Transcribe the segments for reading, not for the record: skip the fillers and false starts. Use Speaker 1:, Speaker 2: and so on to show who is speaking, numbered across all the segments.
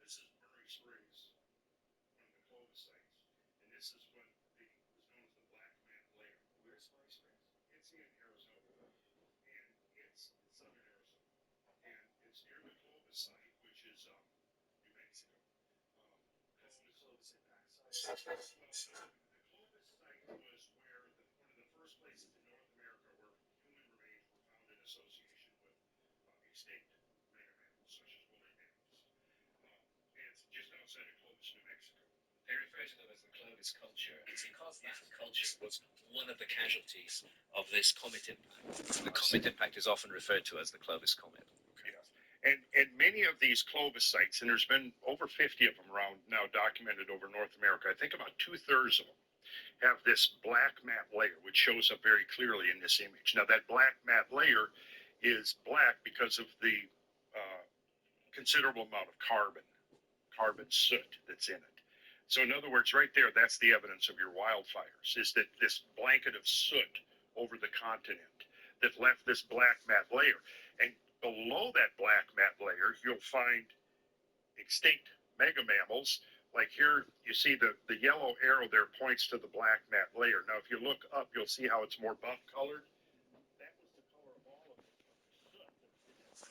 Speaker 1: This is Murray Springs on the Clovis sites, and this is what was known as the Black Mat Layer. Where's Murray Springs? It's in Arizona, and it's southern Arizona, and it's near the Clovis site, which is New Mexico. That's the Clovis impact site. Well, the Clovis site was where one of the first places in North America where human remains were found in association with extinct megamammal, such as woolly mammoths. It's just outside of Clovis, New Mexico.
Speaker 2: They refer to them as the Clovis culture. It's because that culture was one of the casualties of this comet impact. The comet impact is often referred to as the Clovis comet.
Speaker 1: Yes. And many of these Clovis sites, and there's been over 50 of them around now documented over North America, I think about 2/3 of them have this black mat layer, which shows up very clearly in this image. Now, that black mat layer is black because of the considerable amount of carbon soot that's in it. So in other words, right there, that's the evidence of your wildfires, is that this blanket of soot over the continent that left this black mat layer. And below that black mat layer, you'll find extinct megamammals. Like here, you see the yellow arrow there points to the black mat layer. Now, if you look up, you'll see how it's more buff colored. That was the color of all of the soot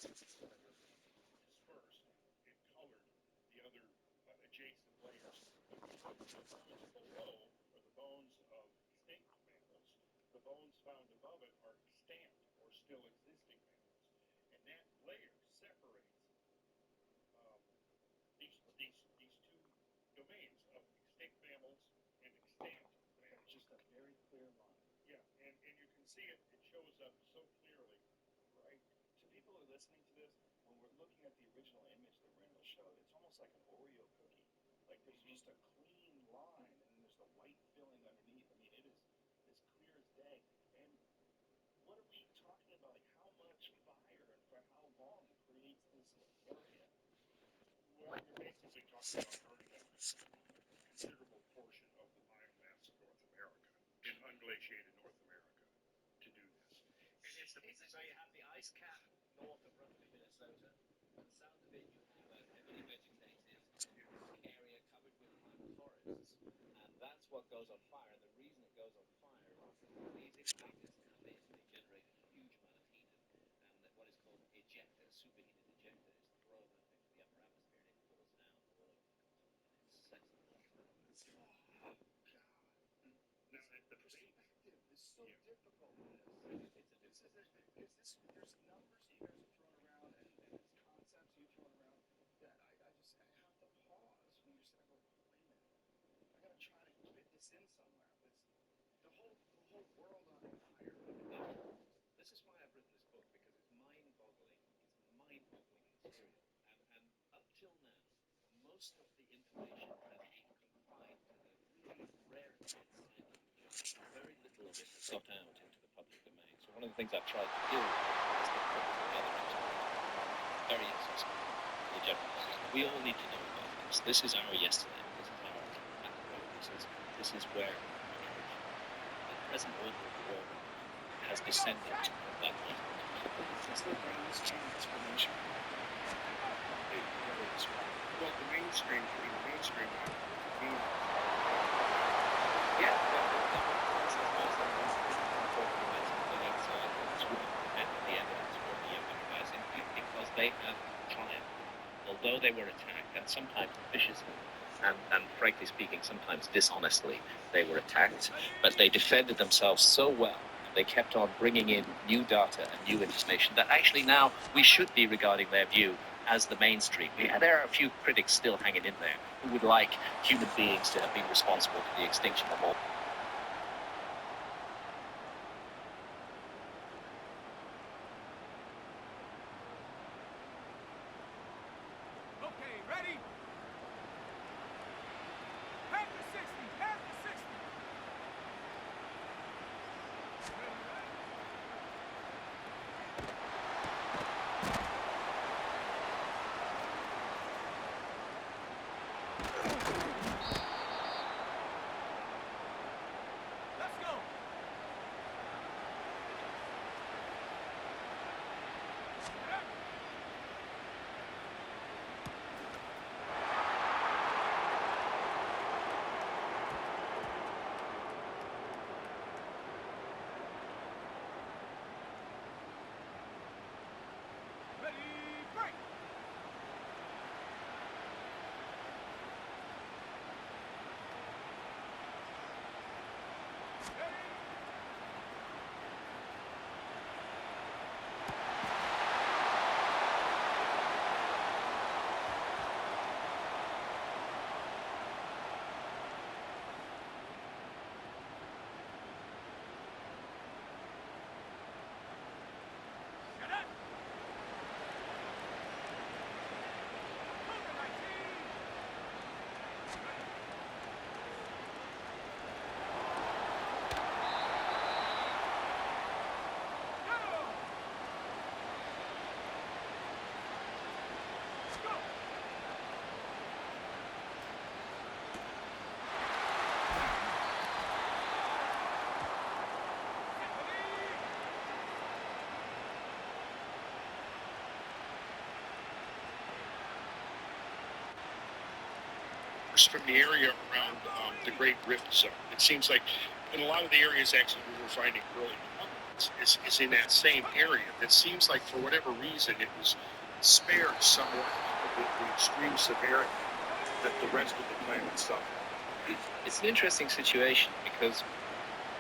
Speaker 1: that dispersed and colored the other adjacent layers. The bones below are the bones of extinct mammals. The bones found above it are extant or still existing mammals. And that layer separates these two domains of extinct mammals and extant mammals.
Speaker 3: Just a very clear line.
Speaker 1: Yeah, and you can see it shows up so clearly.
Speaker 3: Right. To people who are listening to this, when we're looking at the original image that Randall showed, it's almost like an Oreo cookie. Like there's just a clean line, and then there's the white filling underneath. I mean, it is as clear as day. And what are we talking about? Like how much fire and for how long creates this area?
Speaker 1: Well, you're basically talking about burning a considerable portion of the biomass of North America, in unglaciated North America, to do this.
Speaker 2: And it's the pieces where you have the ice cap north of roughly Minnesota, and south of it you have a heavily vegetated area covered with primal forests, and that's what goes on fire. And the reason it goes on fire is that these impactors come in, they generate a huge amount of heat, and that what is called ejecta, superheated ejecta, is thrown up into the upper atmosphere and it cools down the world.
Speaker 1: Now, the perspective
Speaker 3: is so difficult. There's numbers that you guys are throwing around and it's concepts you're throwing around that I have to pause when you're saying, wait a minute, I gotta try to fit this in somewhere. The whole world on fire.
Speaker 2: This is why I've written this book, because it's mind-boggling. It's mind-boggling material, and up till now, most of the information has been confined to the really rare scientific journals. Very little of it has got out into the public domain. So one of the things I've tried to do is to put together very accessible to the general public. We all need to know about this. This is our yesterday. This is our background. This is where the present order of the world has descended to that point.
Speaker 3: What's the mainstream explanation?
Speaker 1: Well, the mainstream,
Speaker 2: Yeah. Because they have triumphed. Although they were attacked, and sometimes viciously, and frankly speaking, sometimes dishonestly, they were attacked, but they defended themselves so well. They kept on bringing in new data and new information that actually now we should be regarding their view as the mainstream. There are a few critics still hanging in there who would like human beings to have been responsible for the extinction of all.
Speaker 1: From the area around the Great Rift Zone. It seems like in a lot of the areas actually we were finding early developments is in that same area. That seems like for whatever reason it was spared somewhat of the extreme severity that the rest of the planet suffered.
Speaker 2: It's an interesting situation because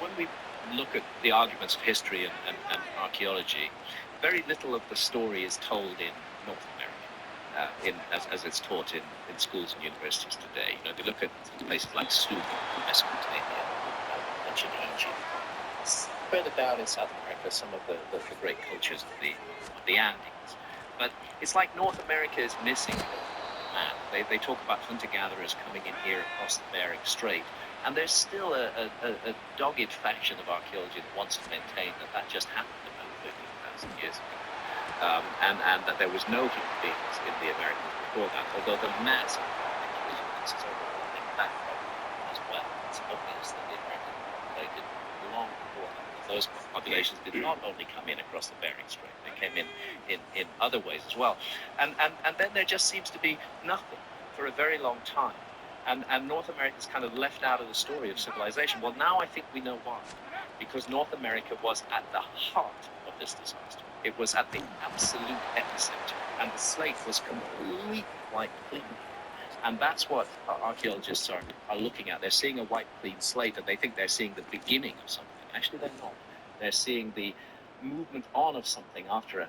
Speaker 2: when we look at the arguments of history and archaeology, very little of the story is told in North America. As it's taught in schools and universities today. You know, they look at places like Sumer, Mesopotamia, ancient Egypt. Further down in South America, some of the great cultures of the Andes. But it's like North America is missing the map. They talk about hunter-gatherers coming in here across the Bering Strait, and there's still a dogged faction of archaeology that wants to maintain that just happened about 13,000 years ago. And that there was no human beings in the Americas before that, although the mass of evidence is overwhelming that problem as well. It's obvious that the Americans were populated long before that. Those populations did not only come in across the Bering Strait, they came in other ways as well. And then there just seems to be nothing for a very long time. And North America is kind of left out of the story of civilization. Well, now I think we know why. Because North America was at the heart of this disaster. It was at the absolute epicenter, and the slate was completely wiped clean. And that's what archaeologists are looking at. They're seeing a wiped clean slate, and they think they're seeing the beginning of something. Actually, they're not. They're seeing the movement on of something after a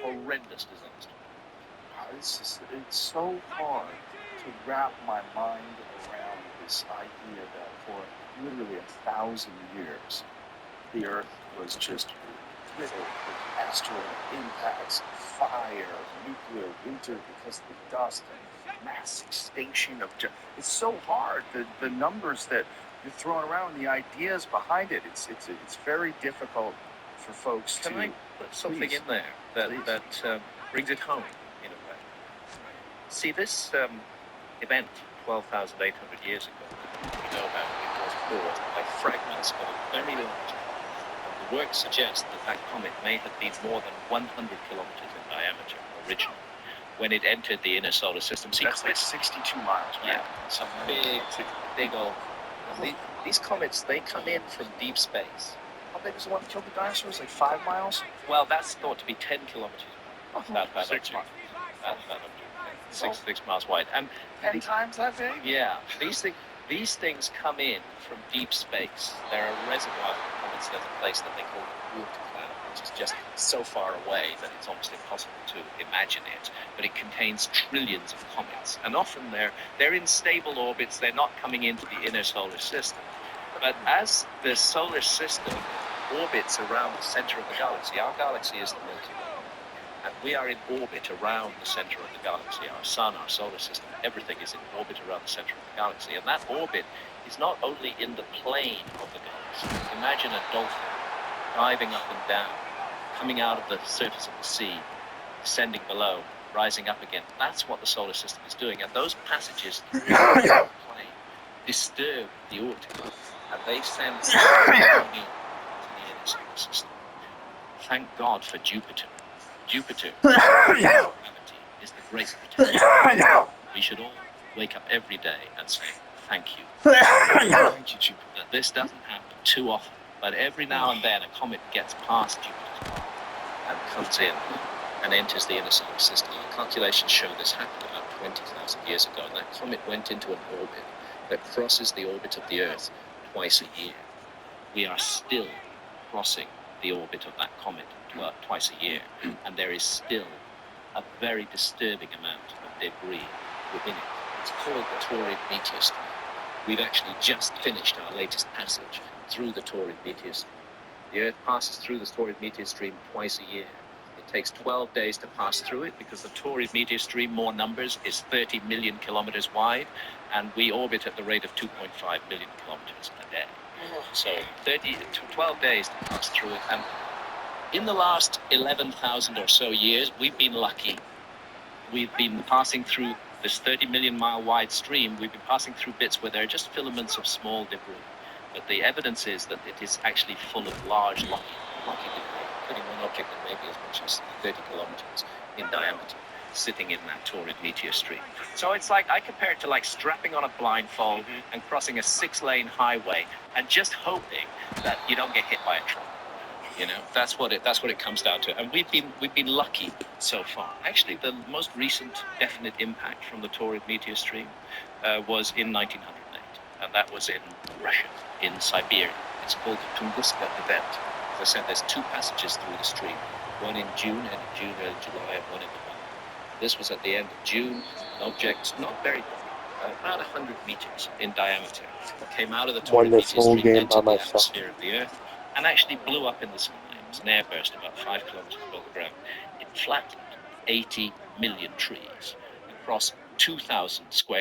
Speaker 2: horrendous disaster.
Speaker 3: It's so hard to wrap my mind around this idea that for literally 1,000 years, the Earth was just riddled with asteroid impacts, fire, nuclear winter because of the dust, and mass extinction of. It's so hard. The numbers that you're throwing around, the ideas behind it. It's very difficult for folks to.
Speaker 2: Can I put something in there that brings it home in a way? See, this event 12,800 years ago, we know about it was caused by fragments of a very large. The work suggests that comet may have been more than 100 kilometers in diameter originally when it entered the inner solar system. See,
Speaker 3: That's like 62 miles, right?
Speaker 2: Yeah, some big old. These comets, they come in from deep space.
Speaker 3: How big was the one that killed the dinosaurs? Like 5 miles?
Speaker 2: Well, that's thought to be 10 kilometers. About
Speaker 1: 6 miles.
Speaker 2: 6 miles wide. And
Speaker 3: 10 times that big?
Speaker 2: Yeah, these things come in from deep space. There are reservoirs of comets. There's a place that they call the Oort cloud, which is just so far away that it's almost impossible to imagine it. But it contains trillions of comets, and often they're in stable orbits. They're not coming into the inner solar system. But as the solar system orbits around the center of the galaxy, our galaxy is the Milky Way. And we are in orbit around the center of the galaxy. Our sun, our solar system, everything is in orbit around the center of the galaxy. And that orbit is not only in the plane of the galaxy. Imagine a dolphin diving up and down, coming out of the surface of the sea, descending below, rising up again. That's what the solar system is doing. And those passages through the plane disturb the orbit, and they send to the inner solar system. Thank God for Jupiter. Jupiter is the great protector. We should all wake up every day and say, thank you. Thank you, Jupiter. This doesn't happen too often, but every now and then a comet gets past Jupiter's path and comes in and enters the inner solar system. The calculations show this happened about 20,000 years ago, and that comet went into an orbit that crosses the orbit of the Earth twice a year. We are still crossing the orbit of that comet twice a year, and there is still a very disturbing amount of debris within it. It's called the Taurid meteor stream. We've actually just finished our latest passage through the Taurid meteor stream. The Earth passes through the Taurid meteor stream twice a year. It takes 12 days to pass through it because the Taurid meteor stream, more numbers, is 30 million kilometers wide, and we orbit at the rate of 2.5 million kilometers a day. So 12 days to pass through it. And in the last 11,000 or so years, we've been lucky. We've been passing through this 30 million mile wide stream. We've been passing through bits where there are just filaments of small debris. But the evidence is that it is actually full of large, lucky debris, including one object that may be as much as 30 kilometers in diameter, sitting in that Taurid meteor stream. So it's like, I compare it to like strapping on a blindfold and crossing a 6-lane highway and just hoping that you don't get hit by a truck. You know, that's what it comes down to. And we've been lucky so far. Actually, the most recent definite impact from the Taurid meteor stream was in 1908, and that was in Russia, in Siberia. It's called the Tunguska event. As I said, there's 2 passages through the stream, one in June, end of June, early July, and one in November. This was at the end of June. An object not very big, about 100 meters in diameter, came out of the Taurid meteor stream, entered the atmosphere of the Earth, and actually blew up in the sky. It was an airburst about 5 kilometers above the ground. It flattened 80 million trees across 2,000 square